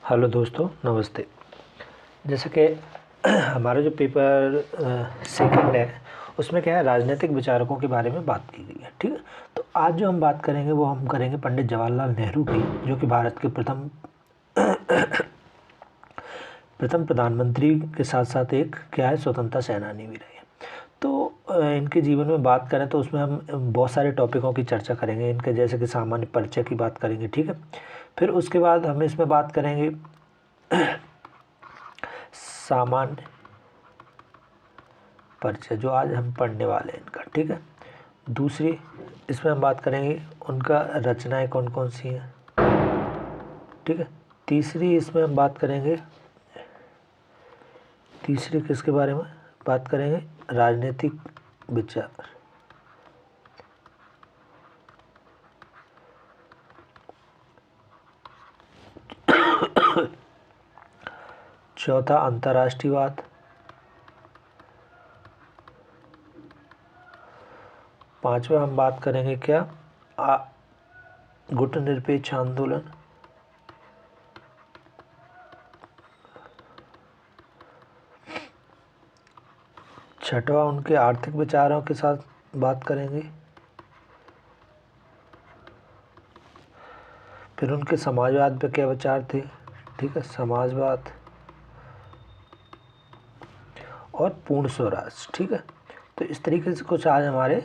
Hello दोस्तों, नमस्ते। जैसे कि हमारा जो पेपर सेकंड है उसमें क्या है, राजनीतिक विचारकों के बारे में बात की गई है। ठीक है, तो आज जो हम बात करेंगे वो हम करेंगे पंडित जवाहरलाल नेहरू की, जो कि भारत के प्रथम प्रधानमंत्री के साथ साथ एक क्या है, स्वतंत्रता सेनानी भी रहे हैं। तो इनके जीवन में बात करें तो उसमें हम बहुत सारे टॉपिकों की चर्चा करेंगे इनके, जैसे कि सामान्य परिचय की बात करेंगे। ठीक है, फिर उसके बाद हम इसमें बात करेंगे सामान्य परिचय, जो आज हम पढ़ने वाले हैं इनका। ठीक है, दूसरी इसमें हम बात करेंगे उनका रचनाएं कौन कौन सी हैं। ठीक है, तीसरी इसमें हम बात करेंगे, तीसरी किसके बारे में बात करेंगे, राजनीतिक विचार। चौथा अंतर्राष्ट्रीयवाद। पांचवा हम बात करेंगे क्या, गुटनिरपेक्ष आंदोलन। छठवा उनके आर्थिक विचारों के साथ बात करेंगे। फिर उनके समाजवाद पे क्या विचार थे। ठीक है, समाजवाद और पूर्ण स्वराज। ठीक है, तो इस तरीके से कुछ आज हमारे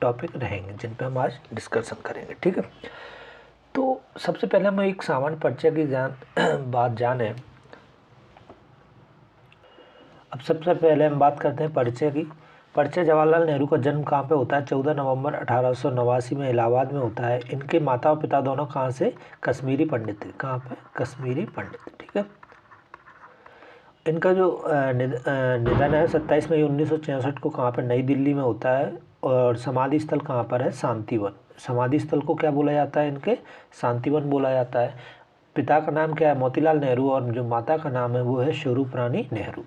टॉपिक रहेंगे जिन पे हम आज डिस्कशन करेंगे। ठीक है, तो सबसे पहले हम एक सामान्य परिचय की बात जाने। अब सबसे पहले हम बात करते हैं परिचय की। परिचय, जवाहरलाल नेहरू का जन्म कहाँ पे होता है, 14 नवंबर 1889 में इलाहाबाद में होता है। इनके माता और पिता दोनों कहाँ से, कश्मीरी पंडित थे। कहाँ पे, कश्मीरी पंडित। ठीक है, इनका जो निधन है 27 मई 1966 को कहाँ पर, नई दिल्ली में होता है। और समाधि स्थल कहाँ पर है, शांतिवन। समाधि स्थल को क्या बोला जाता है, इनके शांतिवन बोला जाता है। पिता का नाम क्या है, मोतीलाल नेहरू, और जो माता का नाम है वो है स्वरूप रानी नेहरू।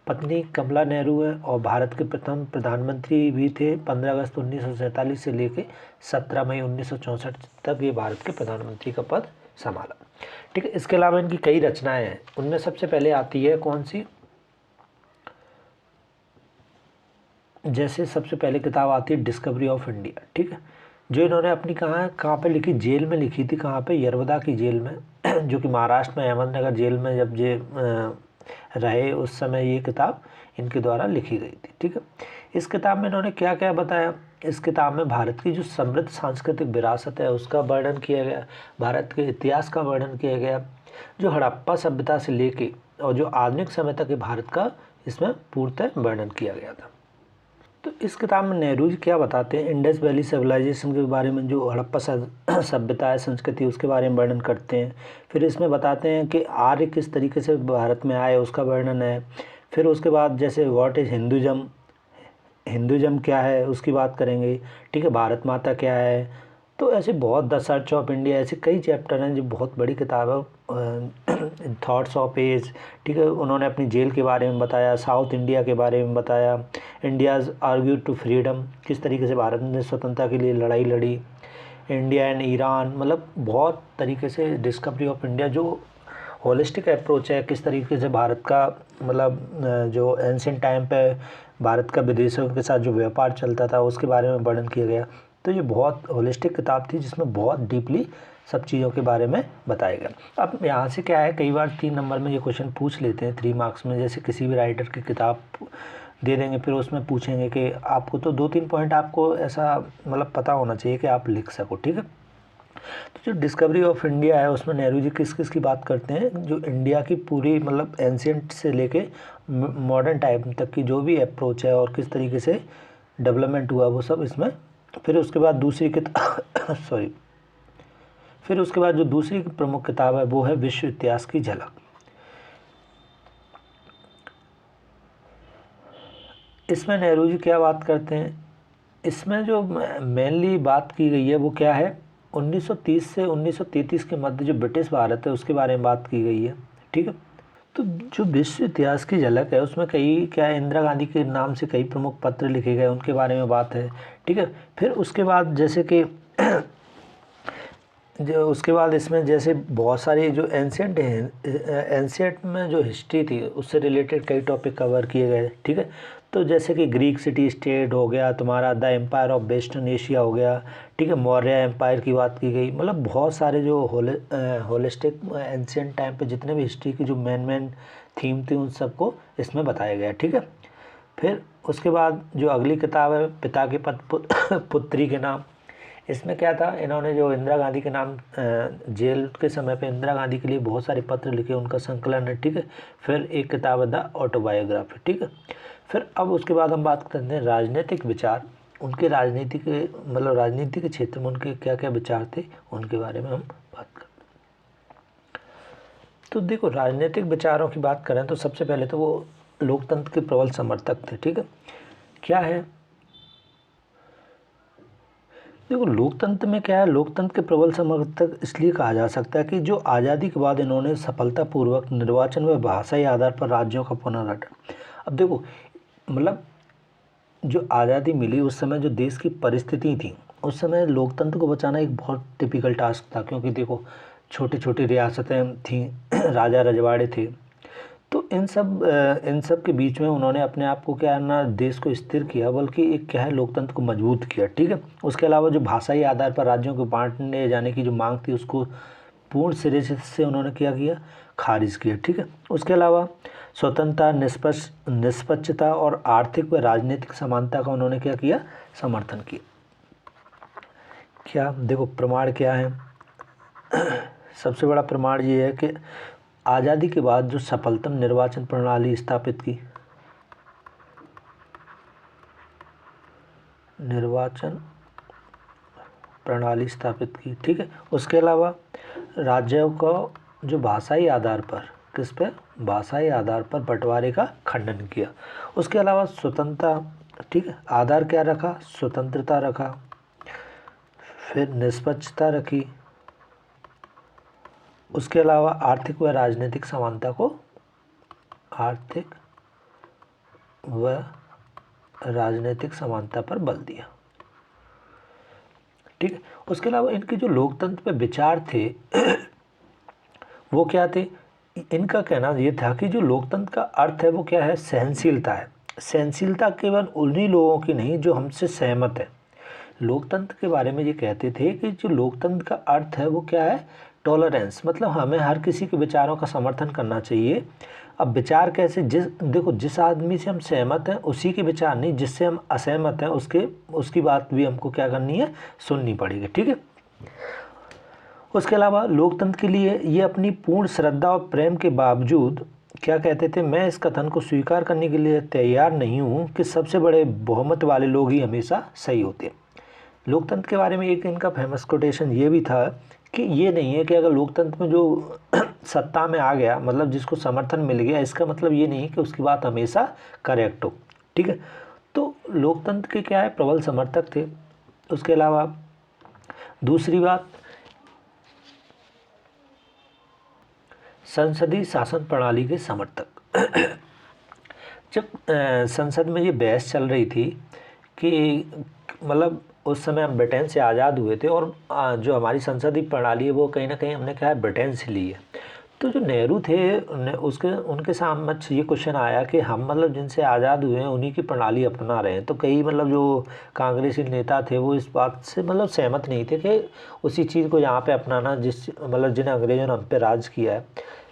पत्नी कमला नेहरू है और भारत के प्रथम प्रधानमंत्री भी थे। 15 अगस्त 1947 से लेके 17 मई 1964 तक ये भारत के प्रधानमंत्री का पद संभाला। ठीक है, इसके अलावा इनकी कई रचनाएं हैं। उनमें सबसे पहले आती है कौन सी, जैसे सबसे पहले किताब आती है डिस्कवरी ऑफ इंडिया। ठीक है, जो इन्होंने अपनी कहाँ पे लिखी, जेल में लिखी थी। कहाँ पे, यरवदा की जेल में जो कि महाराष्ट्र में अहमदनगर जेल में जब ये रहे उस समय ये किताब इनके द्वारा लिखी गई थी। ठीक है, इस किताब में इन्होंने क्या क्या बताया। इस किताब में भारत की जो समृद्ध सांस्कृतिक विरासत है उसका वर्णन किया गया, भारत के इतिहास का वर्णन किया गया, जो हड़प्पा सभ्यता से लेके और जो आधुनिक समय तक भारत का इसमें पूर्णतः वर्णन किया गया था। तो इस किताब में नेहरू जी क्या बताते हैं, इंडस वैली सिविलाइजेशन के बारे में, जो हड़प्पा सभ्यता है, संस्कृति, उसके बारे में वर्णन करते हैं। फिर इसमें बताते हैं कि आर्य किस तरीके से भारत में आए, उसका वर्णन है। फिर उसके बाद जैसे व्हाट इज़ हिंदुज़म, हिंदुज़म क्या है उसकी बात करेंगे। ठीक है, भारत माता क्या है। तो ऐसे बहुत, द सर्च ऑफ इंडिया, ऐसे कई चैप्टर हैं जो बहुत बड़ी किताब है। Thoughts of age. ठीक है, उन्होंने अपनी जेल के बारे में बताया, साउथ इंडिया के बारे में बताया, इंडियाज़ आर्ग्यू टू फ्रीडम, किस तरीके से भारत ने स्वतंत्रता के लिए लड़ाई लड़ी, इंडिया एंड ईरान, मतलब बहुत तरीके से डिस्कवरी ऑफ इंडिया, जो होलिस्टिक अप्रोच है, किस तरीके से भारत का मतलब जो एंशिएंट टाइम पे भारत का विदेशों के साथ जो व्यापार चलता था उसके बारे में वर्णन किया गया। तो ये बहुत होलिस्टिक किताब थी जिसमें बहुत डीपली सब चीज़ों के बारे में बताया गया। अब यहाँ से क्या है, कई बार 3 नंबर में ये क्वेश्चन पूछ लेते हैं 3 मार्क्स में, जैसे किसी भी राइटर की किताब दे देंगे, फिर उसमें पूछेंगे कि आपको तो 2-3 पॉइंट आपको ऐसा मतलब पता होना चाहिए कि आप लिख सको। ठीक है, तो जो डिस्कवरी ऑफ इंडिया है उसमें नेहरू जी किस किस की बात करते हैं, जो इंडिया की पूरी मतलब एंशिएंट से लेके मॉडर्न टाइम तक की जो भी अप्रोच है और किस तरीके से डेवलपमेंट हुआ वो सब इसमें। फिर उसके बाद दूसरी किताब सॉरी फिर उसके बाद जो दूसरी प्रमुख किताब है वो है विश्व इतिहास की झलक। इसमें नेहरू जी क्या बात करते हैं, इसमें जो मेनली बात की गई है वो क्या है, 1930 से 1933 के मध्य जो ब्रिटिश भारत है उसके बारे में बात की गई है। ठीक है, तो जो विश्व इतिहास की झलक है उसमें कई क्या है, इंदिरा गांधी के नाम से कई प्रमुख पत्र लिखे गए, उनके बारे में बात है। ठीक है, फिर उसके बाद जैसे कि जो उसके बाद इसमें जैसे बहुत सारी जो एंशियंट में जो हिस्ट्री थी उससे रिलेटेड कई टॉपिक कवर किए गए, ठीक है। तो जैसे कि ग्रीक सिटी स्टेट हो गया, तुम्हारा the empire of western Asia हो गया, ठीक है, मौर्य एम्पायर की बात की गई, मतलब बहुत सारे जो होलिस्टिक एंशियंट टाइम पे जितने भी हिस्ट्री की जो मेन थीम थी उन सबको इसमें बताया गया, ठीक है। फिर उसके बाद जो अगली किताब है पिता के पुत्री के नाम, इसमें क्या था, इन्होंने जो इंदिरा गांधी के नाम जेल के समय पे इंदिरा गांधी के लिए बहुत सारे पत्र लिखे, उनका संकलन है, ठीक है। फिर एक किताब है द ऑटोबायोग्राफी, ठीक है। फिर अब उसके बाद हम बात करते हैं राजनीतिक विचार, उनके राजनीति के मतलब राजनीति के क्षेत्र में उनके क्या क्या विचार थे उनके बारे में हम बात करते हैं। तो देखो राजनीतिक विचारों की बात करें तो सबसे पहले तो वो लोकतंत्र के प्रबल समर्थक थे, ठीक है। क्या है, देखो लोकतंत्र में क्या है, लोकतंत्र के प्रबल समर्थक इसलिए कहा जा सकता है कि जो आज़ादी के बाद इन्होंने सफलतापूर्वक निर्वाचन व भाषाई आधार पर राज्यों का पुनर्गठन। अब देखो मतलब जो आज़ादी मिली उस समय जो देश की परिस्थिति थी उस समय लोकतंत्र को बचाना एक बहुत टिपिकल टास्क था, क्योंकि देखो छोटी छोटी रियासतें थीं, राजा रजवाड़े थे, तो इन सब के बीच में उन्होंने अपने आप को क्या है ना देश को स्थिर किया, बल्कि एक क्या है लोकतंत्र को मजबूत किया, ठीक है। उसके अलावा जो भाषाई आधार पर राज्यों को बांटने जाने की जो मांग थी उसको पूर्ण सिरे से उन्होंने क्या किया, खारिज किया, ठीक है। उसके अलावा स्वतंत्रता, निष्पक्षता और आर्थिक व राजनीतिक समानता का उन्होंने क्या किया, समर्थन किया। क्या देखो प्रमाण क्या है, सबसे बड़ा प्रमाण ये है कि आज़ादी के बाद जो सफलतम निर्वाचन प्रणाली स्थापित की, ठीक है। उसके अलावा राज्यों को जो भाषाई आधार पर किस पे, भाषाई आधार पर बंटवारे का खंडन किया। उसके अलावा स्वतंत्रता, ठीक है, आधार क्या रखा, स्वतंत्रता रखा, फिर निष्पक्षता रखी, उसके अलावा आर्थिक व राजनीतिक समानता को, आर्थिक व राजनीतिक समानता पर बल दिया, ठीक है। उसके अलावा इनके जो लोकतंत्र पे विचार थे वो क्या थे, इनका कहना ये था कि जो लोकतंत्र का अर्थ है वो क्या है, सहनशीलता है। सहनशीलता केवल उन्हीं लोगों की नहीं जो हमसे सहमत है। लोकतंत्र के बारे में ये कहते थे कि जो लोकतंत्र का अर्थ है वो क्या है, टॉलरेंस, मतलब हमें हर किसी के विचारों का समर्थन करना चाहिए। अब विचार कैसे, देखो जिस आदमी से हम सहमत हैं उसी के विचार नहीं, जिससे हम असहमत हैं उसकी बात भी हमको क्या करनी है, सुननी पड़ेगी, ठीक है। उसके अलावा लोकतंत्र के लिए ये अपनी पूर्ण श्रद्धा और प्रेम के बावजूद क्या कहते थे, मैं इस कथन को स्वीकार करने के लिए तैयार नहीं हूँ कि सबसे बड़े बहुमत वाले लोग ही हमेशा सही होते हैं। लोकतंत्र के बारे में एक इनका फेमस कोटेशन ये भी था कि ये नहीं है कि अगर लोकतंत्र में जो सत्ता में आ गया, मतलब जिसको समर्थन मिल गया, इसका मतलब ये नहीं कि उसकी बात हमेशा करेक्ट हो, ठीक है। तो लोकतंत्र के क्या है, प्रबल समर्थक थे। उसके अलावा दूसरी बात, संसदीय शासन प्रणाली के समर्थक। जब संसद में ये बहस चल रही थी कि मतलब उस समय हम ब्रिटेन से आज़ाद हुए थे और जो हमारी संसदीय प्रणाली है वो कहीं ना कहीं हमने क्या है ब्रिटेन से ली है। तो जो नेहरू थे उनके सामने ये क्वेश्चन आया कि हम मतलब जिनसे आज़ाद हुए हैं उन्हीं की प्रणाली अपना रहे हैं। तो कई मतलब जो कांग्रेसी नेता थे वो इस बात से मतलब सहमत नहीं थे कि उसी चीज़ को यहाँ पे अपनाना मतलब जिन अंग्रेज़ों ने हम पे राज किया है।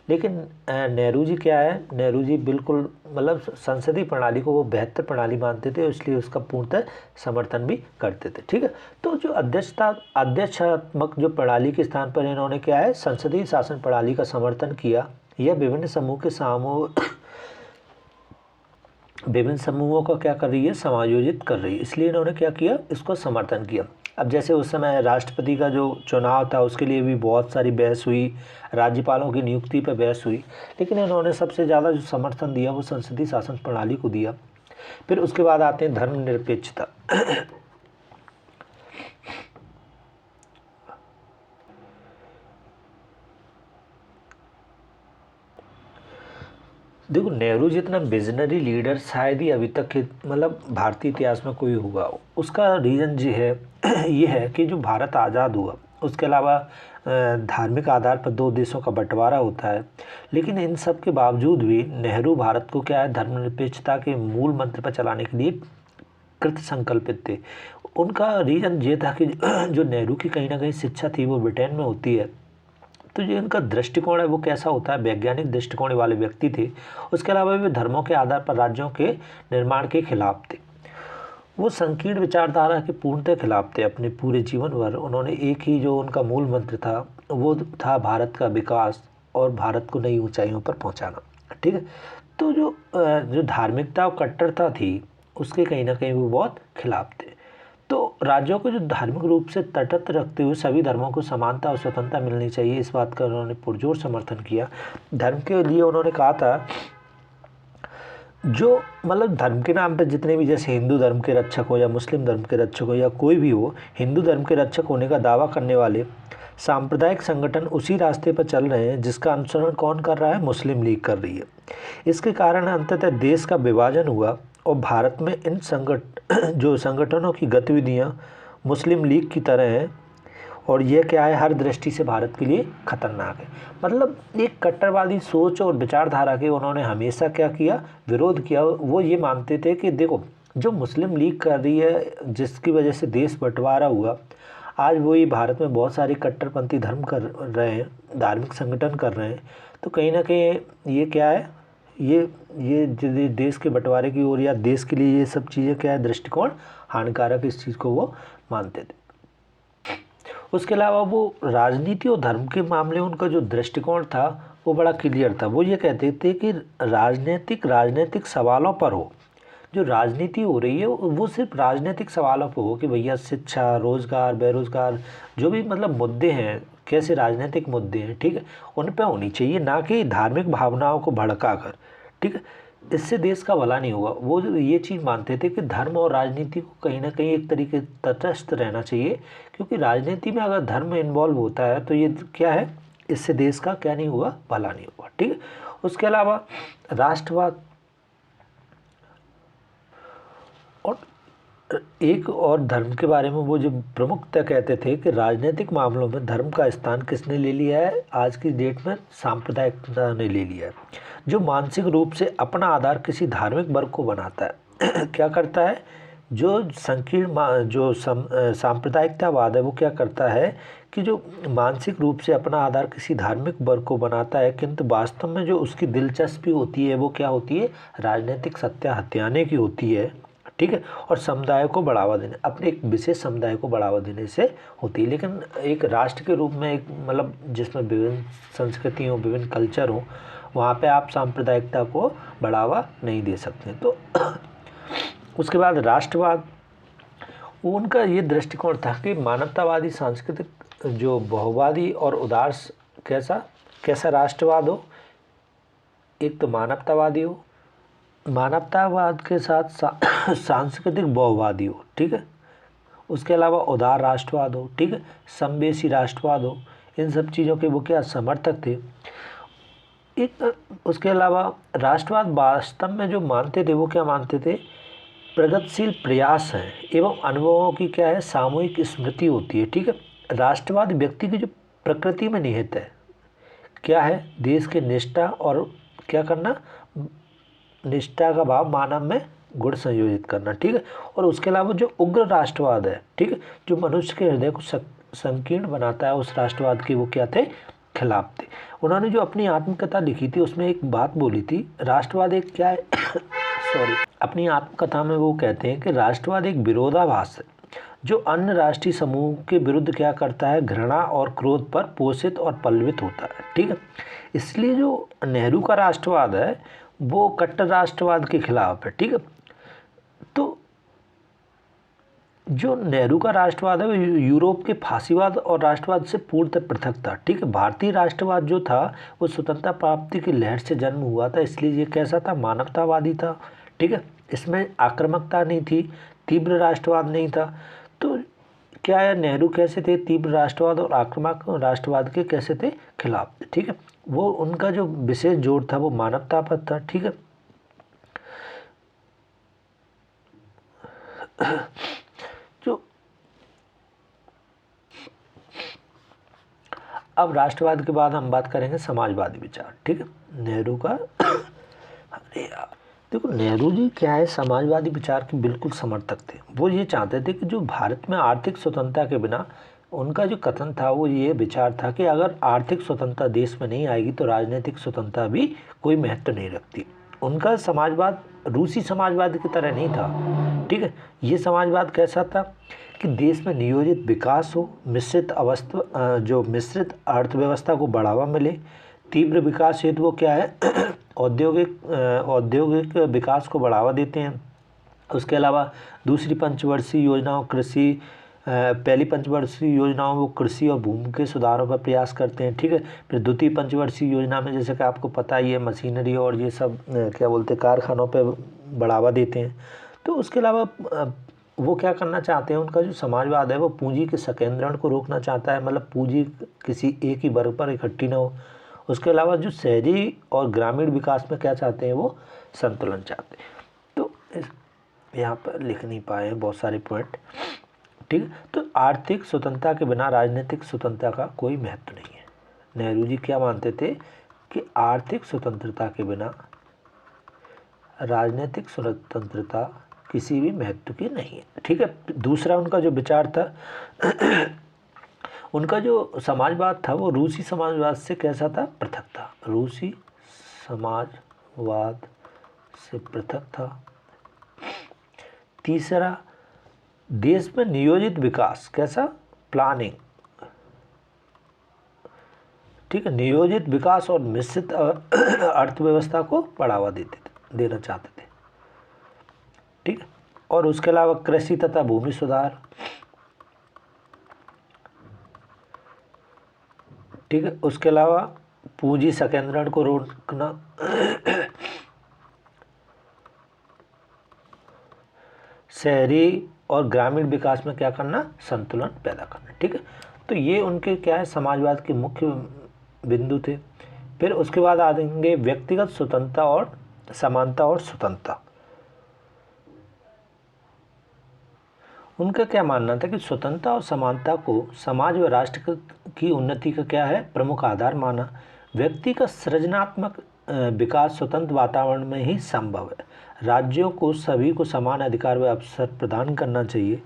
लेकिन नेहरू जी क्या है, नेहरू जी बिल्कुल मतलब संसदीय प्रणाली को वो बेहतर प्रणाली मानते थे, इसलिए उसका पूर्णतः समर्थन भी करते थे, ठीक है। तो जो अध्यक्षात्मक जो प्रणाली के स्थान पर इन्होंने क्या है, संसदीय शासन प्रणाली का समर्थन किया। यह विभिन्न समूहों का क्या कर रही है, समायोजित कर रही है, इसलिए इन्होंने क्या किया, इसको समर्थन किया। अब जैसे उस समय राष्ट्रपति का जो चुनाव था उसके लिए भी बहुत सारी बहस हुई, राज्यपालों की नियुक्ति पर बहस हुई, लेकिन इन्होंने सबसे ज़्यादा जो समर्थन दिया वो संसदीय शासन प्रणाली को दिया। फिर उसके बाद आते हैं धर्मनिरपेक्षता। देखो नेहरू जितना विजनरी लीडर शायद ही अभी तक के मतलब भारतीय इतिहास में कोई हुआ हो। उसका रीज़न ये है कि जो भारत आज़ाद हुआ उसके अलावा धार्मिक आधार पर दो देशों का बंटवारा होता है। लेकिन इन सब के बावजूद भी नेहरू भारत को क्या है, धर्मनिरपेक्षता के मूल मंत्र पर चलाने के लिए कृत संकल्पित थे। उनका रीज़न ये था कि जो नेहरू की कहीं ना कहीं शिक्षा थी वो ब्रिटेन में होती है, तो जो इनका दृष्टिकोण है वो कैसा होता है, वैज्ञानिक दृष्टिकोण वाले व्यक्ति थे। उसके अलावा वे धर्मों के आधार पर राज्यों के निर्माण के खिलाफ थे। वो संकीर्ण विचारधारा के पूर्णतः खिलाफ थे। अपने पूरे जीवन भर उन्होंने एक ही जो उनका मूल मंत्र था वो था भारत का विकास और भारत को नई ऊंचाइयों पर पहुंचाना। ठीक है, तो जो धार्मिकता और कट्टरता थी उसके कहीं ना कहीं वो बहुत खिलाफ थे। तो राज्यों को जो धार्मिक रूप से तटस्थ रखते हुए सभी धर्मों को समानता और स्वतंत्रता मिलनी चाहिए, इस बात का उन्होंने पुरजोर समर्थन किया। धर्म के लिए उन्होंने कहा था, जो मतलब धर्म के नाम पे जितने भी, जैसे हिंदू धर्म के रक्षक हो या मुस्लिम धर्म के रक्षक हो या कोई भी हो, हिंदू धर्म के रक्षक होने का दावा करने वाले सांप्रदायिक संगठन उसी रास्ते पर चल रहे हैं जिसका अनुसरण कौन कर रहा है, मुस्लिम लीग कर रही है। इसके कारण अंततः देश का विभाजन हुआ और भारत में इन जो संगठनों की गतिविधियां मुस्लिम लीग की तरह हैं और यह क्या है, हर दृष्टि से भारत के लिए खतरनाक है। मतलब एक कट्टरवादी सोच और विचारधारा के उन्होंने हमेशा क्या किया, विरोध किया। वो ये मानते थे कि देखो, जो मुस्लिम लीग कर रही है जिसकी वजह से देश बंटवारा हुआ, आज वही भारत में बहुत सारे कट्टरपंथी धर्म कर रहे हैं, धार्मिक संगठन कर रहे हैं। तो कहीं ना कहीं ये क्या है, ये देश के बंटवारे की ओर या देश के लिए ये सब चीज़ें क्या है, दृष्टिकोण हानिकारक, इस चीज़ को वो मानते थे। उसके अलावा वो राजनीति और धर्म के मामले में उनका जो दृष्टिकोण था वो बड़ा क्लियर था। वो ये कहते थे कि राजनीतिक सवालों पर हो, जो राजनीति हो रही है वो सिर्फ राजनीतिक सवालों पर हो कि भैया शिक्षा, रोजगार, बेरोजगार, जो भी मतलब मुद्दे हैं, कैसे राजनीतिक मुद्दे हैं, ठीक है, उन पे होनी चाहिए, ना कि धार्मिक भावनाओं को भड़का कर। ठीक है, इससे देश का भला नहीं होगा। वो ये चीज़ मानते थे कि धर्म और राजनीति को कहीं ना कहीं एक तरीके तटस्थ रहना चाहिए, क्योंकि राजनीति में अगर धर्म इन्वॉल्व होता है तो ये क्या है, इससे देश का क्या नहीं होगा, भला नहीं होगा। ठीक है, उसके अलावा राष्ट्रवाद और एक और धर्म के बारे में वो जो प्रमुखता कहते थे कि राजनीतिक मामलों में धर्म का स्थान किसने ले लिया है, आज की डेट में सांप्रदायिकता ने ले लिया है, जो मानसिक रूप से अपना आधार किसी धार्मिक वर्ग को बनाता है। क्या करता है, जो सांप्रदायिकतावाद है वो क्या करता है कि जो मानसिक रूप से अपना आधार किसी धार्मिक वर्ग को बनाता है, किंतु वास्तव में जो उसकी दिलचस्पी होती है वो क्या होती है, राजनीतिक सत्ता हथियाने की होती है। ठीक है, और समुदाय को बढ़ावा देने, अपने एक विशेष समुदाय को बढ़ावा देने से होती है। लेकिन एक राष्ट्र के रूप में, एक मतलब जिसमें विभिन्न संस्कृति हो, विभिन्न कल्चर हो, वहाँ पे आप सांप्रदायिकता को बढ़ावा नहीं दे सकते। तो उसके बाद राष्ट्रवाद, उनका ये दृष्टिकोण था कि मानवतावादी सांस्कृतिक जो बहुवादी और उदार, कैसा कैसा राष्ट्रवाद हो, एक तो मानवतावादी हो, मानवतावाद के साथ सांस्कृतिक बहुवादी हो, ठीक है, उसके अलावा उदार राष्ट्रवाद हो, ठीक है, समवेशी राष्ट्रवाद हो, इन सब चीज़ों के वो क्या समर्थक थे। एक उसके अलावा राष्ट्रवाद वास्तव में जो मानते थे वो क्या मानते थे, प्रगतिशील प्रयास है एवं अनुभवों की क्या है, सामूहिक स्मृति होती है। ठीक है, राष्ट्रवाद व्यक्ति की जो प्रकृति में निहित है, क्या है, देश के निष्ठा और क्या करना, निष्ठा का भाव मानव में गुण संयोजित करना। ठीक है, और उसके अलावा जो उग्र राष्ट्रवाद है, ठीक है, जो मनुष्य के हृदय को संकीर्ण बनाता है, उस राष्ट्रवाद के वो क्या थे, खिलाफ थे। उन्होंने जो अपनी आत्मकथा लिखी थी उसमें एक बात बोली थी, राष्ट्रवाद एक क्या है सॉरी, अपनी आत्मकथा में वो कहते हैं कि राष्ट्रवाद एक विरोधाभास है जो अन्य राष्ट्रीय समूह के विरुद्ध क्या करता है, घृणा और क्रोध पर पोषित और पल्लवित होता है। ठीक है, इसलिए जो नेहरू का राष्ट्रवाद है वो कट्टर राष्ट्रवाद के खिलाफ है। ठीक है, तो जो नेहरू का राष्ट्रवाद है वो यूरोप के फांसीवाद और राष्ट्रवाद से पूर्णतः पृथक था। ठीक है, भारतीय राष्ट्रवाद जो था वो स्वतंत्रता प्राप्ति की लहर से जन्म हुआ था, इसलिए ये कैसा था, मानवतावादी था। ठीक है, इसमें आक्रामकता नहीं थी, तीव्र राष्ट्रवाद नहीं था। तो क्या है, नेहरू कैसे थे, तीव्र राष्ट्रवाद और आक्रामक राष्ट्रवाद के कैसे थे, खिलाफ थे। ठीक है, वो उनका जो विशेष जोर था वो मानवता पर था। ठीक है, जो अब राष्ट्रवाद के बाद हम बात करेंगे समाजवादी विचार। ठीक है, नेहरू का अरे यार देखो, नेहरू जी क्या है, समाजवादी विचार के बिल्कुल समर्थक थे। वो ये चाहते थे कि जो भारत में आर्थिक स्वतंत्रता के बिना, उनका जो कथन था वो ये विचार था कि अगर आर्थिक स्वतंत्रता देश में नहीं आएगी तो राजनीतिक स्वतंत्रता भी कोई महत्व नहीं रखती। उनका समाजवाद रूसी समाजवाद की तरह नहीं था। ठीक है, ये समाजवाद कैसा था कि देश में नियोजित विकास हो, मिश्रित अर्थव्यवस्था को बढ़ावा मिले, तीव्र विकास हेतु वो क्या है औद्योगिक विकास को बढ़ावा देते हैं। उसके अलावा दूसरी पंचवर्षीय योजनाओं पहली पंचवर्षीय योजनाओं वो कृषि और भूमि के सुधारों पर प्रयास करते हैं। ठीक है, फिर द्वितीय पंचवर्षीय योजना में जैसे कि आपको पता ही है मशीनरी और ये सब क्या बोलते हैं कारखानों पर बढ़ावा देते हैं। तो उसके अलावा वो क्या करना चाहते हैं, उनका जो समाजवाद है वो पूंजी के संकेंद्रण को रोकना चाहता है, मतलब पूंजी किसी एक ही वर्ग पर इकट्ठी ना हो। उसके अलावा जो शहरी और ग्रामीण विकास में क्या चाहते हैं, वो संतुलन चाहते हैं। तो यहाँ पर लिख नहीं पाए हैं बहुत सारे पॉइंट। ठीक है, तो आर्थिक स्वतंत्रता के बिना राजनीतिक स्वतंत्रता का कोई महत्व नहीं है। नेहरू जी क्या मानते थे कि आर्थिक स्वतंत्रता के बिना राजनीतिक स्वतंत्रता किसी भी महत्व की नहीं है। ठीक है, दूसरा उनका जो विचार था उनका जो समाजवाद था वो रूसी समाजवाद से कैसा था, पृथक था। रूसी समाजवाद से पृथक था। तीसरा, देश में नियोजित विकास कैसा, प्लानिंग। ठीक है, नियोजित विकास और मिश्रित अर्थव्यवस्था को बढ़ावा देना चाहते थे। ठीक है, और उसके अलावा कृषि तथा भूमि सुधार। ठीक है, उसके अलावा पूंजी संकेंद्रण को रोकना, शहरी और ग्रामीण विकास में क्या करना, संतुलन पैदा करना। ठीक है, तो ये उनके क्या है समाजवाद के मुख्य बिंदु थे। फिर उसके बाद आ जाएंगे व्यक्तिगत स्वतंत्रता और समानता और स्वतंत्रता। उनका क्या मानना था कि स्वतंत्रता और समानता को समाज व राष्ट्र की उन्नति का क्या है, प्रमुख आधार माना। व्यक्ति का सृजनात्मक विकास स्वतंत्र वातावरण में ही संभव है। राज्यों को सभी को समान अधिकार व अवसर प्रदान करना चाहिए।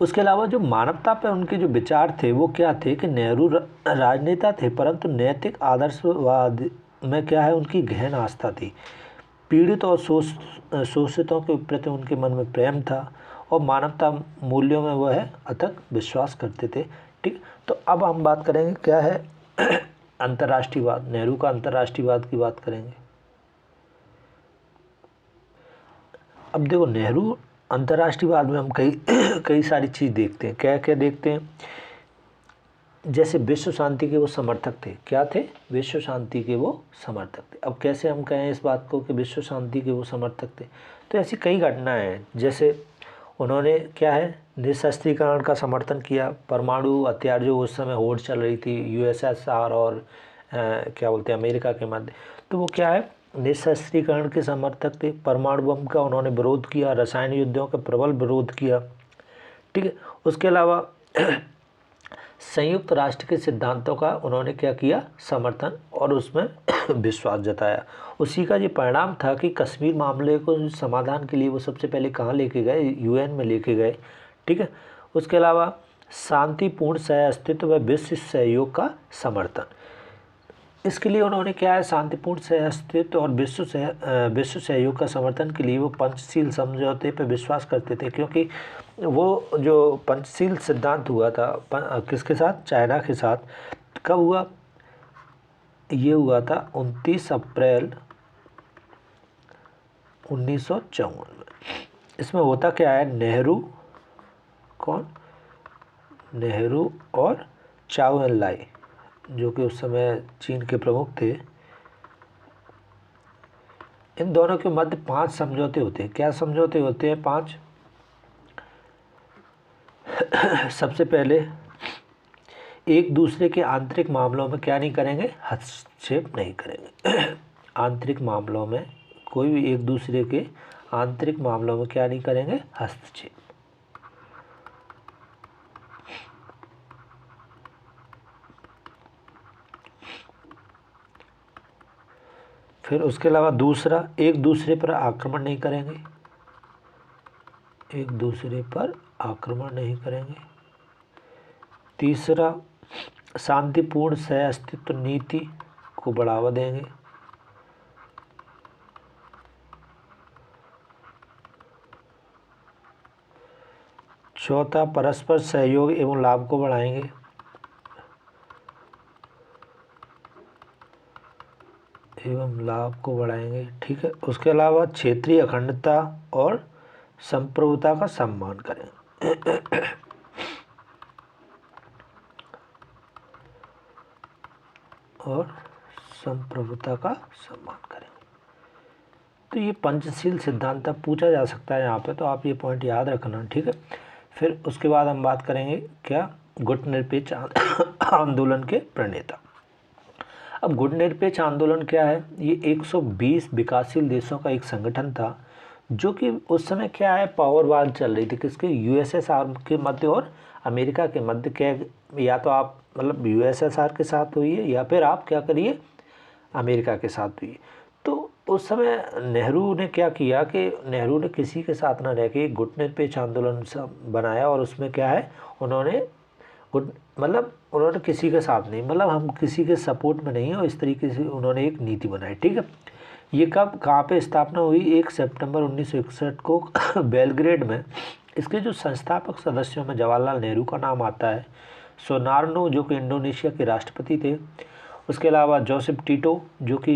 उसके अलावा जो मानवता पर उनके जो विचार थे वो क्या थे कि नेहरू राजनेता थे परंतु नैतिक आदर्शवाद में क्या है उनकी गहन आस्था थी। पीड़ित और शोषितों के प्रति उनके मन में प्रेम था और मानवता मूल्यों में वह अथक विश्वास करते थे। ठीक, तो अब हम बात करेंगे क्या है अंतर्राष्ट्रीयवाद। नेहरू का अंतर्राष्ट्रीयवाद की बात करेंगे। अब देखो, नेहरू अंतर्राष्ट्रीयवाद में हम कई सारी चीज़ देखते हैं। क्या क्या देखते हैं, जैसे विश्व शांति के वो समर्थक थे। क्या थे, विश्व शांति के वो समर्थक थे। अब कैसे हम कहें इस बात को कि विश्व शांति के वो समर्थक थे, तो ऐसी कई घटनाएं हैं। जैसे उन्होंने क्या है निशस्त्रीकरण का समर्थन किया। परमाणु हथियार जो उस समय होड़ चल रही थी यूएसएसआर और क्या बोलते हैं अमेरिका के मध्य, तो वो क्या है निशस्त्रीकरण के समर्थक थे। परमाणु बम का उन्होंने विरोध किया, रसायन युद्धों का प्रबल विरोध किया। ठीक है, उसके अलावा संयुक्त राष्ट्र के सिद्धांतों का उन्होंने क्या किया, समर्थन और उसमें विश्वास जताया। उसी का ये परिणाम था कि कश्मीर मामले को समाधान के लिए वो सबसे पहले कहाँ लेके गए, यूएन में लेके गए। ठीक है, उसके अलावा शांतिपूर्ण सह अस्तित्व व विश्व सहयोग का समर्थन। इसके लिए उन्होंने क्या है शांतिपूर्ण सह अस्तित्व और विश्व सहयोग का समर्थन के लिए वो पंचशील समझौते पर विश्वास करते थे। क्योंकि वो जो पंचशील सिद्धांत हुआ था किसके साथ, चाइना के साथ, कब हुआ, ये हुआ था 29 अप्रैल 1954 में। इसमें होता क्या है, नेहरू और चाउ एन लाई जो कि उस समय चीन के प्रमुख थे, इन दोनों के मध्य 5 समझौते होते हैं। क्या समझौते होते हैं, 5। सबसे पहले एक दूसरे के आंतरिक मामलों में क्या नहीं करेंगे, हस्तक्षेप नहीं करेंगे। आंतरिक मामलों में कोई भी एक दूसरे के आंतरिक मामलों में क्या नहीं करेंगे, हस्तक्षेप। फिर उसके अलावा दूसरा, एक दूसरे पर आक्रमण नहीं करेंगे, एक दूसरे पर आक्रमण नहीं करेंगे। तीसरा, शांतिपूर्ण सह अस्तित्व नीति को बढ़ावा देंगे। चौथा, परस्पर सहयोग एवं लाभ को बढ़ाएंगे। ठीक है। उसके अलावा क्षेत्रीय अखंडता और संप्रभुता का सम्मान करें। और संप्रभुता का सम्मान करें। तो ये पंचशील सिद्धांत पूछा जा सकता है यहाँ पे, तो आप ये पॉइंट याद रखना, ठीक है। फिर उसके बाद हम बात करेंगे क्या, गुटनिरपेक्ष आंदोलन के प्रणेता। अब गुटनिरपेक्ष आंदोलन क्या है, ये 120 विकासशील देशों का एक संगठन था, जो कि उस समय क्या है, पावर वार चल रही थी किसके, यूएसएसआर के मध्य और अमेरिका के मध्य। क्या, या तो आप मतलब यूएसएसआर के साथ हुई है या फिर आप क्या करिए, अमेरिका के साथ हुई है। तो उस समय नेहरू ने क्या किया कि नेहरू ने किसी के साथ ना रह के गुटनिरपेक्ष आंदोलन बनाया, और उसमें क्या है, उन्होंने मतलब उन्होंने किसी के साथ नहीं, मतलब हम किसी के सपोर्ट में नहीं है, और इस तरीके से उन्होंने एक नीति बनाई, ठीक है। ये कब कहाँ पे स्थापना हुई, 1 सितंबर 1961 को बेलग्रेड में। इसके जो संस्थापक सदस्यों में जवाहरलाल नेहरू का नाम आता है, सोनार्नो जो कि इंडोनेशिया के राष्ट्रपति थे, उसके अलावा जोसेफ टीटो जो कि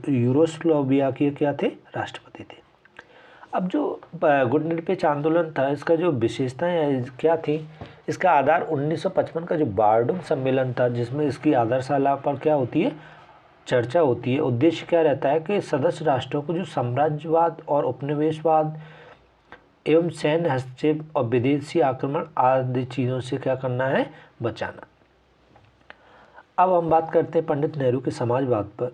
यूरोस्लोविया के क्या थे, राष्ट्रपति थे। अब जो गुटनिरपेक्ष आंदोलन था, इसका जो विशेषताएं क्या थी, इसका आधार 1955 का जो बार्डुम सम्मेलन था, जिसमें इसकी आधारशिला पर क्या होती है, चर्चा होती है। उद्देश्य क्या रहता है कि सदस्य राष्ट्रों को जो साम्राज्यवाद और उपनिवेशवाद एवं सैन्य हस्तक्षेप और विदेशी आक्रमण आदि चीज़ों से क्या करना है, बचाना। अब हम बात करते हैं पंडित नेहरू के समाजवाद पर।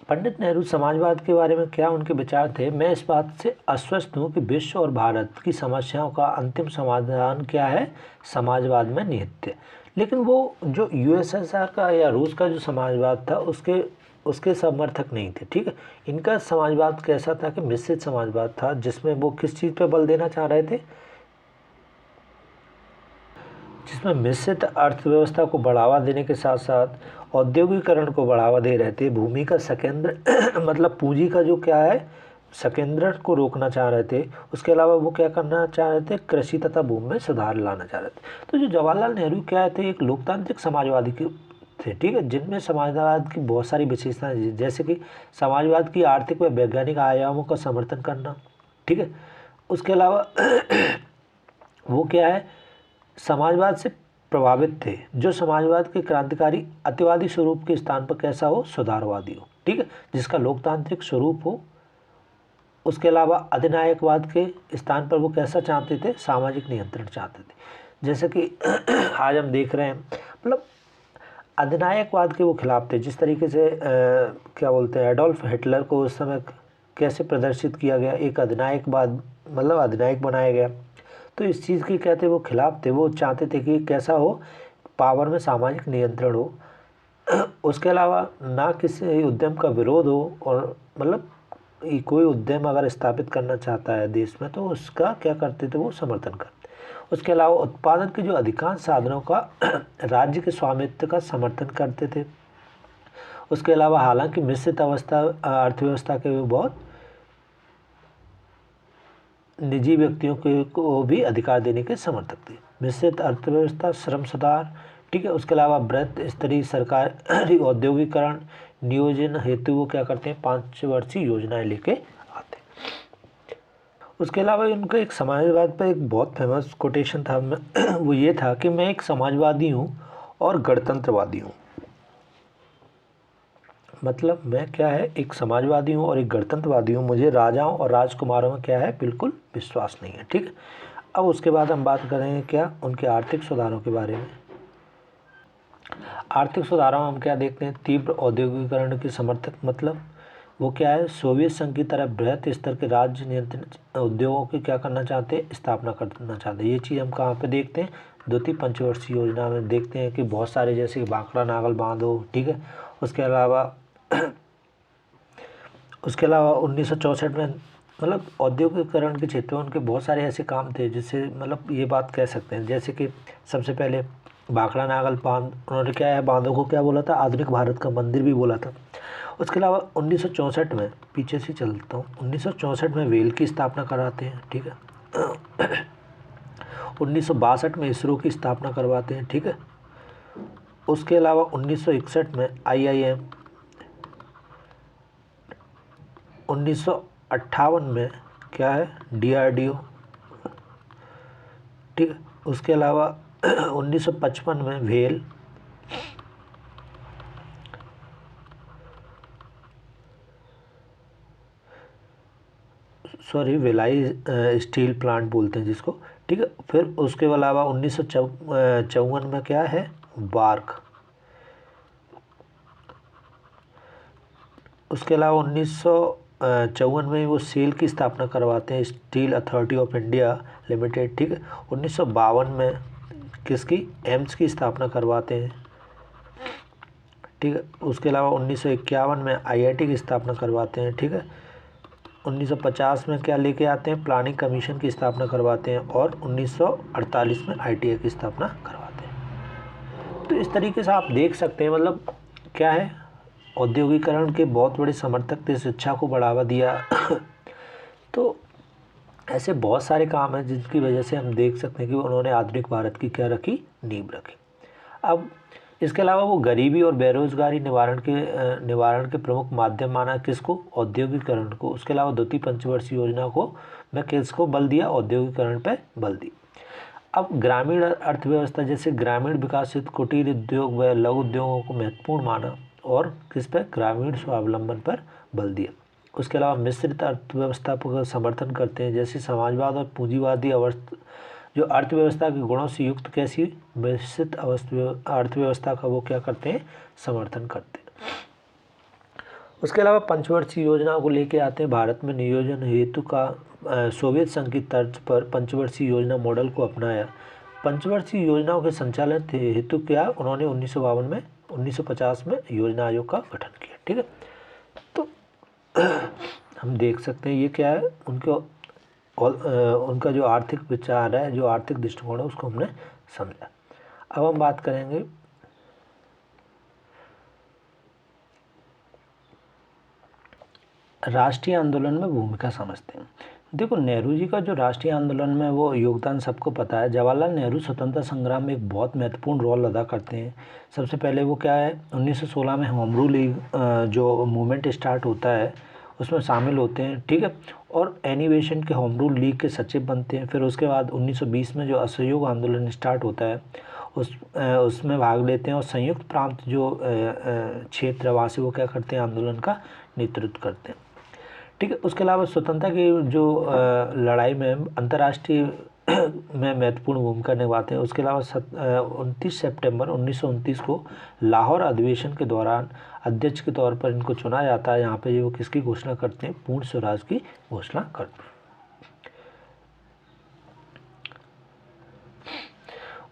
पंडित नेहरू समाजवाद के बारे में क्या उनके विचार थे, मैं इस बात से आश्वस्त हूँ कि विश्व और भारत की समस्याओं का अंतिम समाधान क्या है, समाजवाद में निहित है। लेकिन वो जो यूएसएसआर का या रूस का जो समाजवाद था, उसके समर्थक नहीं थे, ठीक है। इनका समाजवाद कैसा था कि मिश्रित समाजवाद था, जिसमें वो किस चीज़ पे बल देना चाह रहे थे, जिसमें मिश्रित अर्थव्यवस्था को बढ़ावा देने के साथ साथ औद्योगिकरण को बढ़ावा दे रहे थे। भूमि का सकेंद्र मतलब पूंजी का जो क्या है, सकेंद्रण को रोकना चाह रहे थे। उसके अलावा वो क्या करना चाह रहे थे, कृषि तथा भूमि में सुधार लाना चाह रहे थे। तो जो जवाहरलाल नेहरू क्या थे, एक लोकतांत्रिक समाजवादी थे, ठीक है, जिनमें समाजवाद की बहुत सारी विशेषताएं, जैसे कि समाजवाद की आर्थिक व वैज्ञानिक आयामों का समर्थन करना, ठीक है। उसके अलावा वो क्या है, समाजवाद से प्रभावित थे। जो समाजवाद के क्रांतिकारी अतिवादी स्वरूप के स्थान पर कैसा हो, सुधारवादी हो, ठीक है, जिसका लोकतांत्रिक स्वरूप हो। उसके अलावा अधिनायकवाद के स्थान पर वो कैसा चाहते थे, सामाजिक नियंत्रण चाहते थे। जैसे कि आज हम देख रहे हैं, मतलब अधिनायकवाद के वो खिलाफ थे। जिस तरीके से क्या बोलते हैं, एडोल्फ हिटलर को उस समय कैसे प्रदर्शित किया गया, एक अधिनायकवाद मतलब अधिनायक बनाया गया। तो इस चीज़ की क्या थे, वो खिलाफ थे। वो चाहते थे कि कैसा हो, पावर में सामाजिक नियंत्रण हो। उसके अलावा ना किसी उद्यम का विरोध हो, और मतलब कोई उद्यम अगर स्थापित करना चाहता है देश में, तो उसका क्या करते थे, वो समर्थन करते। उसके अलावा उत्पादन के जो अधिकांश साधनों का राज्य के स्वामित्व का समर्थन करते थे। उसके अलावा हालांकि मिश्रित अर्थव्यवस्था के बहुत निजी व्यक्तियों को भी अधिकार देने के समर्थक थे। मिश्रित अर्थव्यवस्था, श्रम सुधार, ठीक है। उसके अलावा बृहत स्तरीय सरकारी औद्योगिकरण नियोजन हेतु वो क्या करते हैं, 5 वर्षीय योजनाएं लेके आते हैं। उसके अलावा उनका एक समाजवाद पर एक बहुत फेमस कोटेशन था, वो ये था कि मैं एक समाजवादी हूँ और गणतंत्रवादी हूँ। मतलब मैं क्या है, एक समाजवादी हूँ और एक गणतंत्रवादी हूँ। मुझे राजाओं और राजकुमारों में क्या है, बिल्कुल विश्वास नहीं है, ठीक है। अब उसके बाद हम बात करेंगे क्या, उनके आर्थिक सुधारों के बारे में। आर्थिक सुधारों में हम क्या देखते हैं, तीव्र औद्योगिकरण के समर्थक, मतलब वो क्या है, सोवियत संघ की तरह बृहत स्तर के राज्य नियंत्रित उद्योगों की क्या करना चाहते हैं, स्थापना करना चाहते हैं। ये चीज़ हम कहाँ पे देखते हैं, द्वितीय पंचवर्षीय योजना में देखते हैं कि बहुत सारे जैसे कि भाखड़ा नागल बांध हो, ठीक है। उसके अलावा 1964 में मतलब औद्योगिकरण के क्षेत्र में उनके बहुत सारे ऐसे काम थे जिससे मतलब ये बात कह सकते हैं, जैसे कि सबसे पहले भाखड़ा नागल बांध, उन्होंने क्या है, बांधों को क्या बोला था, आधुनिक भारत का मंदिर भी बोला था। उसके अलावा 1964 में, पीछे से चलता हूँ, 1964 में वेल की स्थापना कराते हैं, ठीक है। 1962 में इसरो की स्थापना करवाते हैं, ठीक है। उसके अलावा 1961 में IIM, 1958 में क्या है, DRDO, ठीक है। उसके अलावा 1955 में वेल, सॉरी वेलाई स्टील प्लांट बोलते हैं जिसको, ठीक है। फिर उसके अलावा 1954 में क्या है, बार्क। उसके अलावा 1954 में वो सेल की स्थापना करवाते हैं, steel authority of India limited, ठीक है। 1952 में किसकी, एम्स की स्थापना करवाते हैं, ठीक है। उसके अलावा 1951 में IIT की स्थापना करवाते हैं, ठीक है। 1950 में क्या लेके आते हैं, प्लानिंग कमीशन की स्थापना करवाते हैं, और 1948 में ITI की स्थापना करवाते हैं। तो इस तरीके से आप देख सकते हैं मतलब क्या है, औद्योगिकरण के बहुत बड़े समर्थक थे, शिक्षा को बढ़ावा दिया। तो ऐसे बहुत सारे काम हैं जिनकी वजह से हम देख सकते हैं कि उन्होंने आधुनिक भारत की क्या रखी, नींव रखी। अब इसके अलावा वो गरीबी और बेरोजगारी निवारण के प्रमुख माध्यम माना किसको, औद्योगिकरण को। उसके अलावा द्वितीय पंचवर्षीय योजना को मैं किसको बल दिया, औद्योगिकरण पे बल दी। अब ग्रामीण अर्थव्यवस्था जैसे ग्रामीण विकासित कुटीर उद्योग व लघु उद्योगों को महत्वपूर्ण माना और किस पे, ग्रामीण स्वावलंबन पर बल दिया। उसके अलावा मिश्रित अर्थव्यवस्था का समर्थन करते हैं, जैसे समाजवाद और पूंजीवादी जो अर्थव्यवस्था के गुणों से युक्त कैसी मिश्रित अर्थव्यवस्था का वो क्या करते हैं, समर्थन करते हैं। उसके अलावा पंचवर्षीय योजना को लेके आते हैं, भारत में नियोजन हेतु का सोवियत संघ की तर्ज पर पंचवर्षीय योजना मॉडल को अपनाया। पंचवर्षीय योजनाओं के संचालन हेतु क्या, उन्होंने 1952 में 1950 में योजना आयोग का गठन किया, ठीक है। तो हम देख सकते हैं ये क्या है, उनका जो आर्थिक विचार है, जो आर्थिक दृष्टिकोण है, उसको हमने समझा। अब हम बात करेंगे राष्ट्रीय आंदोलन में भूमिका समझते हैं। देखो नेहरू जी का जो राष्ट्रीय आंदोलन में वो योगदान सबको पता है। जवाहरलाल नेहरू स्वतंत्रता संग्राम में एक बहुत महत्वपूर्ण रोल अदा करते हैं। सबसे पहले वो क्या है, 1916 में होम रूल लीग जो मूवमेंट स्टार्ट होता है उसमें शामिल होते हैं, ठीक है। और एनिवेशन के होम रूल लीग के सचिव बनते हैं। फिर उसके बाद 1920 में जो असहयोग आंदोलन स्टार्ट होता है उसमें भाग लेते हैं, और संयुक्त प्रांत जो क्षेत्र है वहाँ से वो क्या करते हैं, आंदोलन का नेतृत्व करते हैं, ठीक है। उसके अलावा स्वतंत्रता की जो लड़ाई में अंतर्राष्ट्रीय में महत्वपूर्ण भूमिका निभाते हैं। उसके अलावा 29 सितंबर 1929 को लाहौर अधिवेशन के दौरान अध्यक्ष के तौर पर इनको चुना जाता है। यहाँ पे वो किसकी घोषणा करते हैं, पूर्ण स्वराज की घोषणा करते हैं।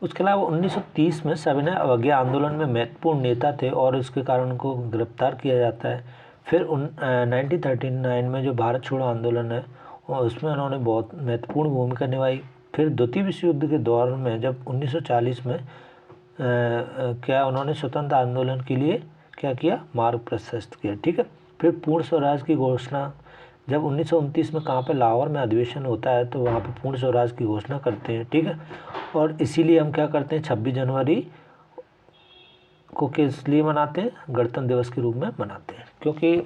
उसके अलावा 1930 में सविनय अवज्ञा आंदोलन में महत्वपूर्ण नेता थे और इसके कारण उनको गिरफ्तार किया जाता है। फिर 1939 में जो भारत छोड़ो आंदोलन है उसमें उन्होंने बहुत महत्वपूर्ण भूमिका निभाई। फिर द्वितीय विश्व युद्ध के दौर में जब 1940 में क्या उन्होंने स्वतंत्र आंदोलन के लिए क्या किया, मार्ग प्रशस्त किया, ठीक है। फिर पूर्ण स्वराज की घोषणा जब 1929 में कहाँ पे, लाहौर में अधिवेशन होता है तो वहाँ पे पूर्ण स्वराज की घोषणा करते हैं, ठीक है। और इसीलिए हम क्या करते हैं, 26 जनवरी को किस लिए मनाते हैं, गणतंत्र दिवस के रूप में मनाते हैं, क्योंकि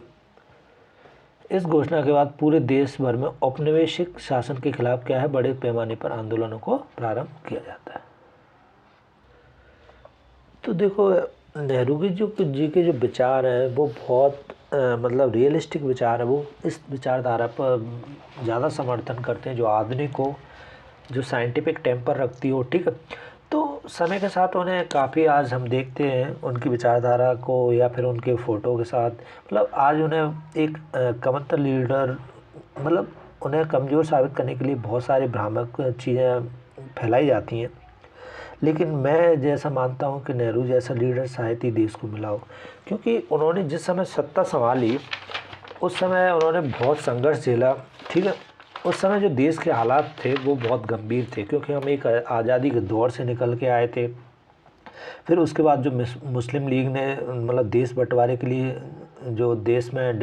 इस घोषणा के बाद पूरे देश भर में औपनिवेशिक शासन के खिलाफ क्या है, बड़े पैमाने पर आंदोलनों को प्रारंभ किया जाता है। तो देखो नेहरू जी के जो विचार है वो बहुत मतलब रियलिस्टिक विचार है। वो इस विचारधारा पर ज़्यादा समर्थन करते हैं जो आधुनिक हो, जो साइंटिफिक टेम्पर रखती हो, ठीक है। तो समय के साथ उन्हें काफ़ी आज हम देखते हैं उनकी विचारधारा को या फिर उनके फ़ोटो के साथ, मतलब आज उन्हें एक कमतर लीडर, मतलब उन्हें कमज़ोर साबित करने के लिए बहुत सारी भ्रामक चीज़ें फैलाई जाती हैं। लेकिन मैं जैसा मानता हूँ कि नेहरू जैसा लीडर शायद ही देश को मिला हो, क्योंकि उन्होंने जिस समय सत्ता संभाली उस समय उन्होंने बहुत संघर्ष झेला। ठीक है, उस समय जो देश के हालात थे वो बहुत गंभीर थे, क्योंकि हम एक आज़ादी के दौर से निकल के आए थे। फिर उसके बाद जो मुस्लिम लीग ने मतलब देश बंटवारे के लिए जो देश में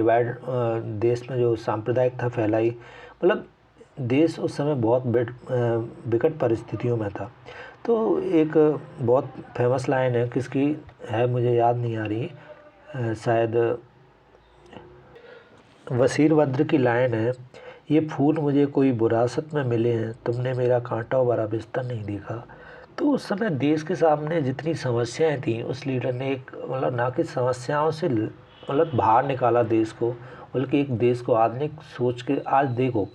देश में जो सांप्रदायिकता फैलाई, मतलब देश उस समय बहुत विकट परिस्थितियों में था। तो एक बहुत फेमस लाइन है, किसकी है मुझे याद नहीं आ रही, शायद वसीर वद्र की लाइन है, ये फूल मुझे कोई विरासत में मिले हैं, तुमने मेरा कांटा भरा बिस्तर नहीं देखा। तो उस समय देश के सामने जितनी समस्याएं थी, उस लीडर ने एक मतलब ना कि समस्याओं से मतलब बाहर निकाला देश को, बल्कि एक देश को आधुनिक सोच के आज देखो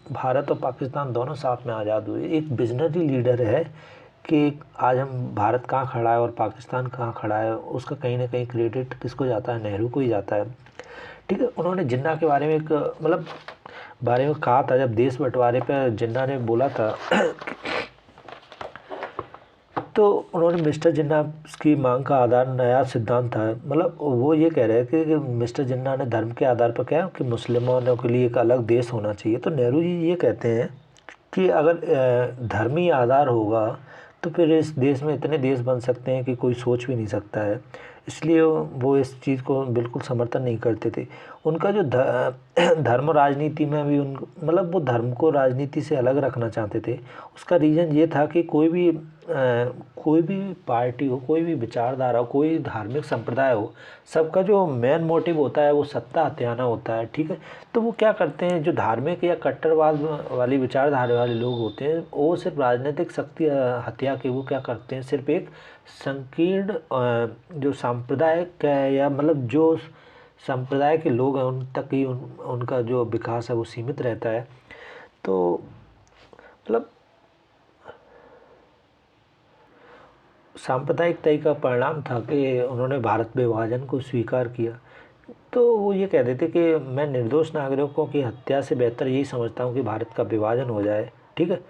भारत और पाकिस्तान दोनों साथ में आज़ाद हुए। एक विजनरी लीडर है कि आज हम भारत कहाँ खड़ा है और पाकिस्तान कहाँ खड़ा है, उसका कहीं ना कहीं क्रेडिट किसको जाता है, नेहरू को ही जाता है। ठीक है, उन्होंने जिन्ना के बारे में एक मतलब बारे में कहा था, जब देश बंटवारे पे जिन्ना ने बोला था तो उन्होंने मिस्टर जिन्ना की मांग का आधार नया सिद्धांत था, मतलब वो ये कह रहे हैं कि मिस्टर जिन्ना ने धर्म के आधार पर क्या कि मुस्लिमों के लिए एक अलग देश होना चाहिए। तो नेहरू जी ये कहते हैं कि अगर धर्मी आधार होगा तो फिर इस देश में इतने देश बन सकते हैं कि कोई सोच भी नहीं सकता है। इसलिए वो इस चीज़ को बिल्कुल समर्थन नहीं करते थे। उनका जो धर्म राजनीति में भी उन मतलब वो धर्म को राजनीति से अलग रखना चाहते थे। उसका रीज़न ये था कि कोई भी पार्टी हो, कोई भी विचारधारा हो, कोई धार्मिक संप्रदाय हो, सबका जो मेन मोटिव होता है वो सत्ता हथियाना होता है। ठीक है, तो वो क्या करते हैं, जो धार्मिक या कट्टरवाद वाली विचारधारा वाले लोग होते हैं वो सिर्फ राजनीतिक शक्ति हत्या के वो क्या करते हैं, सिर्फ एक संकीर्ण जो सांप्रदायिक है या मतलब जो संप्रदाय के लोग हैं उन तक ही उनका जो विकास है वो सीमित रहता है। तो मतलब सांप्रदायिकता का परिणाम था कि उन्होंने भारत विभाजन को स्वीकार किया। तो वो ये कह देते कि मैं निर्दोष नागरिकों की हत्या से बेहतर यही समझता हूँ कि भारत का विभाजन हो जाए। ठीक है,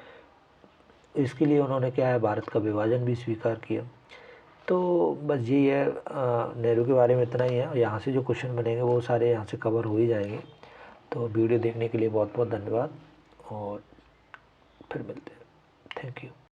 इसके लिए उन्होंने क्या है, भारत का विभाजन भी स्वीकार किया। तो बस यही है, नेहरू के बारे में इतना ही है। यहाँ से जो क्वेश्चन बनेंगे वो सारे यहाँ से कवर हो ही जाएंगे। तो वीडियो देखने के लिए बहुत बहुत धन्यवाद और फिर मिलते हैं। Thank you.